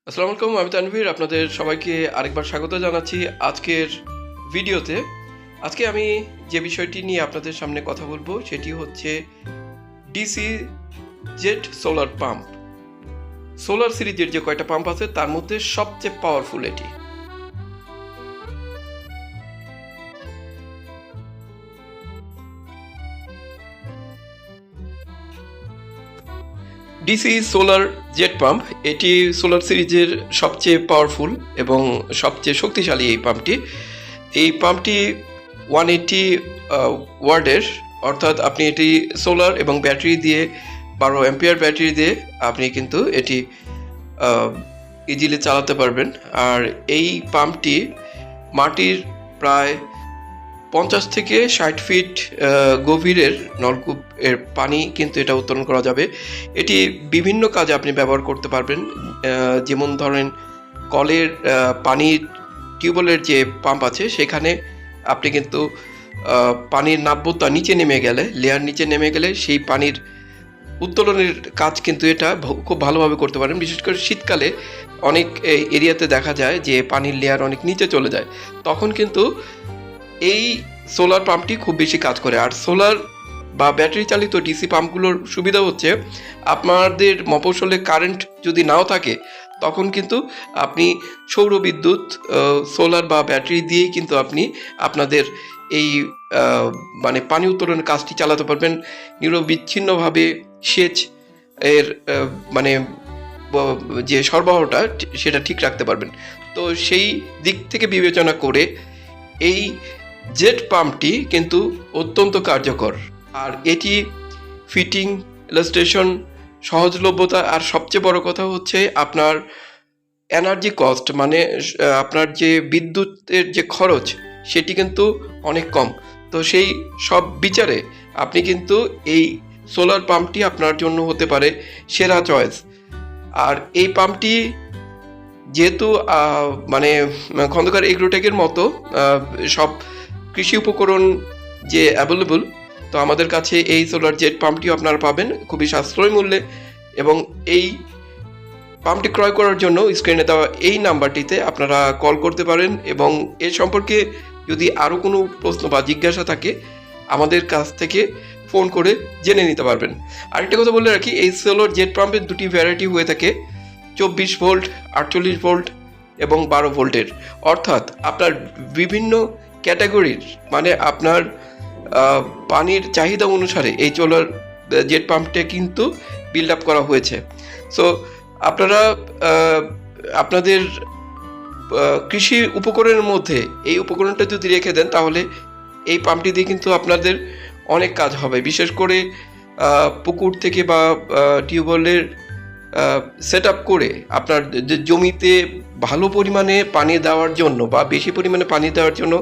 আসসালামু আলাইকুম, আমি তানভীর। আপনাদের সবাইকে আরেকবার স্বাগত জানাচ্ছি আজকের ভিডিওতে। আজকে আমি যে বিষয়টি নিয়ে আপনাদের সামনে কথা বলবো সেটি হচ্ছে DC jet solar pump. Solar সিরিজের যে কয়টা পাম্প আছে তার মধ্যে সবচেয়ে পাওয়ারফুল এটি। ডিসি সোলার জেট পাম্প এটি সোলার সিরিজের সবচেয়ে পাওয়ারফুল এবং সবচেয়ে শক্তিশালী এই পাম্পটি। এই পাম্পটি 180 ওয়ার্ডের, অর্থাৎ আপনি এটি সোলার এবং ব্যাটারি দিয়ে 12 অ্যাম্পিয়ার ব্যাটারি দিয়ে আপনি কিন্তু এটি ইজিলি চালাতে পারবেন। আর এই পাম্পটি মাটির প্রায় 50 থেকে 60 ফিট গভীরের নলকূপ এর পানি কিন্তু এটা উত্তোলন করা যাবে। এটি বিভিন্ন কাজে আপনি ব্যবহার করতে পারবেন, যেমন ধরেন কলের পানির টিউবওয়েলের যে পাম্প আছে সেখানে আপনি কিন্তু পানির নাব্যতা নিচে নেমে গেলে, লেয়ার নিচে নেমে গেলে সেই পানির উত্তোলনের কাজ কিন্তু এটা খুব ভালোভাবে করতে পারেন। বিশেষ করে শীতকালে অনেক এরিয়াতে দেখা যায় যে পানির লেয়ার অনেক নিচে চলে যায়, তখন কিন্তু এই সোলার পাম্পটি খুব বেশি কাজ করে। আর সোলার বা ব্যাটারি চালিত ডিসি পাম্পগুলোর সুবিধা হচ্ছে আপনাদের মফস্বলে কারেন্ট যদি নাও থাকে তখন কিন্তু আপনি সৌর বিদ্যুৎ, সোলার বা ব্যাটারি দিয়েই কিন্তু আপনি আপনাদের এই মানে পানি উত্তোলনের কাজটি চালাতে পারবেন। নিরবিচ্ছিন্নভাবে সেচ এর মানে যে সরবরাহটা সেটা ঠিক রাখতে পারবেন। তো সেই দিক থেকে বিবেচনা করে এই জেট পাম্পটি কিন্তু অত্যন্ত কার্যকর। আর এটি ফিটিং, ইনস্টলেশন, সহজলভ্যতা, আর সবচেয়ে বড় কথা হচ্ছে আপনার এনার্জি কস্ট, মানে আপনার যে বিদ্যুতের যে খরচ সেটি কিন্তু অনেক কম। তো সেই সব বিচারে আপনি কিন্তু এই সোলার পাম্পটি আপনার জন্য হতে পারে সেরা চয়েস। আর এই পাম্পটি যেহেতু মানে খন্দকার এগ্রোটেকের মতো সব কৃষি উপকরণ যে অ্যাভেলেবল, তো আমাদের কাছে এই সোলার জেট পাম্পটিও আপনারা পাবেন খুবই সাশ্রয় মূল্যে। এবং এই পাম্পটি ক্রয় করার জন্য স্ক্রিনে দেওয়া এই নাম্বারটিতে আপনারা কল করতে পারেন, এবং এ সম্পর্কে যদি আরও কোনো প্রশ্ন বা জিজ্ঞাসা থাকে আমাদের কাছ থেকে ফোন করে জেনে নিতে পারবেন। আরেকটা কথা বলে রাখি, এই সোলার জেট পাম্পের দুটি ভ্যারাইটি হয়ে থাকে, 24 ভোল্ট, 48 ভোল্ট এবং 12 ভোল্টের। অর্থাৎ আপনার বিভিন্ন ক্যাটাগরির, মানে আপনার পানির চাহিদা অনুসারে এই সোলার জেট পাম্পটা কিন্তু বিল্ড আপ করা হয়েছে। সো আপনারা আপনাদের কৃষি উপকরণের মধ্যে এই উপকরণটা যদি রেখে দেন তাহলে এই পাম্পটি দিয়ে কিন্তু আপনাদের অনেক কাজ হবে। বিশেষ করে পুকুর থেকে বা টিউবওয়েলের সেট আপ করে আপনার জমিতে ভালো পরিমাণে পানি দেওয়ার জন্য বা বেশি পরিমাণে পানি দেওয়ার জন্য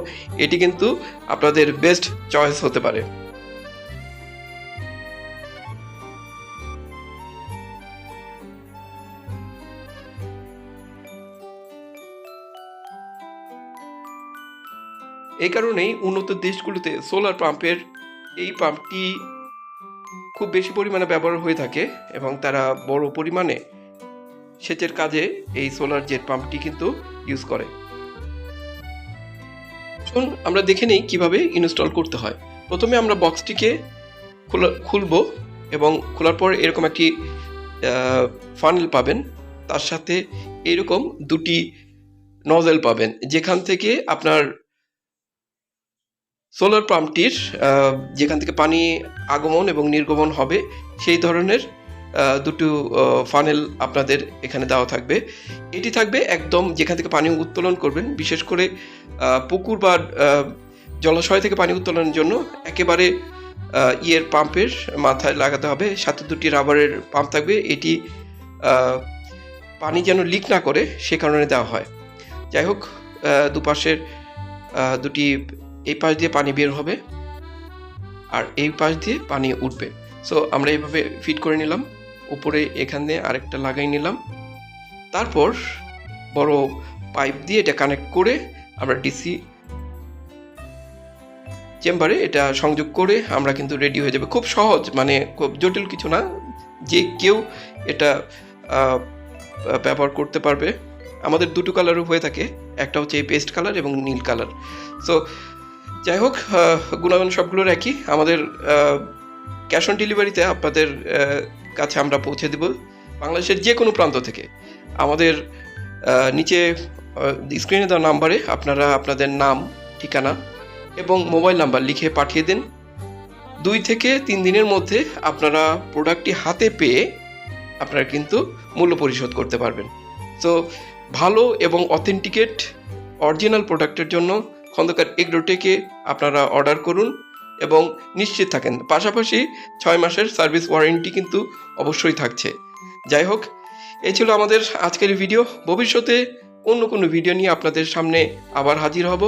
এটি কিন্তু আপনাদের বেস্ট চয়েস হতে পারে। এই কারণেই উন্নত দেশগুলোতে সোলার পাম্পের এই পাম্পটি খুব বেশি পরিমাণে ব্যবহার হয়ে থাকে এবং তারা বড় পরিমাণে সেচের কাজে এই সোলার জেট পাম্পটি কিন্তু ইউজ করে। এখন আমরা দেখে নেই কিভাবে ইনস্টল করতে হয়। প্রথমে আমরা বক্সটিকে খুলব এবং খোলার পর এরকম একটি ফানেল পাবেন, তার সাথে এরকম দুটি নজেল পাবেন, যেখান থেকে আপনার সোলার পাম্পটির যেখান থেকে পানি আগমন এবং নির্গমন হবে সেই ধরনের দুটো ফানেল আপনাদের এখানে দেওয়া থাকবে। এটি থাকবে একদম যেখান থেকে পানি উত্তোলন করবেন, বিশেষ করে পুকুর বা জলাশয় থেকে পানি উত্তোলনের জন্য একেবারে ইয়ের পাম্পের মাথায় লাগাতে হবে। সাথে দুটি রাবারের পাম্প থাকবে, এটি পানি যেন লিক না করে সে কারণে দেওয়া হয়। যাই হোক, দুপাশের দুটি, এই পাশ দিয়ে পানি বের হবে আর এই পাশ দিয়ে পানি উঠবে। সো আমরা এইভাবে ফিট করে নিলাম, উপরে এখানে আরেকটা লাগাই নিলাম, তারপর বড় পাইপ দিয়ে এটা কানেক্ট করে আমরা ডিসি চেম্বারে এটা সংযোগ করে আমরা কিন্তু রেডি হয়ে যাবে। খুব সহজ, মানে খুব জটিল কিছু না, যে কেউ এটা ব্যবহার করতে পারবে। আমাদের দুটো কালারও হয়ে থাকে, একটা হচ্ছে এই পেস্ট কালার এবং নীল কালার। সো যাই হোক, গুণাগুণ সবগুলোর একই। আমাদের ক্যাশ অন ডেলিভারিতে আপনাদের কাছে আমরা পৌঁছে দেব বাংলাদেশের যে কোনো প্রান্ত থেকে। আমাদের নিচে স্ক্রিনে দেওয়া নাম্বারে আপনারা আপনাদের নাম, ঠিকানা এবং মোবাইল নাম্বার লিখে পাঠিয়ে দিন। 2 থেকে 3 দিনের মধ্যে আপনারা প্রোডাক্টটি হাতে পেয়ে আপনারা কিন্তু মূল্য পরিশোধ করতে পারবেন। সো ভালো এবং অথেন্টিকেট অরিজিনাল প্রোডাক্টের জন্য খন্দকার এগ্রোটেকে আপনারা অর্ডার করুন এবং নিশ্চিত থাকেন। পাশাপাশি 6 মাসের সার্ভিস ওয়ারেন্টি কিন্তু অবশ্যই থাকছে। যাই হোক, এই ছিল আমাদের আজকের ভিডিও। ভবিষ্যতে অন্য কোনো ভিডিও নিয়ে আপনাদের সামনে আবার হাজির হব।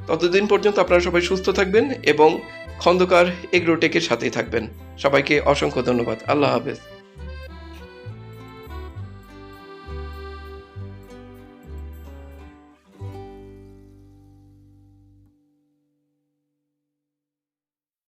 ততদিন পর্যন্ত আপনারা সবাই সুস্থ থাকবেন এবং খন্দকার এগ্রোটেকের সাথেই থাকবেন। সবাইকে অসংখ্য ধন্যবাদ। আল্লাহ হাফেজ।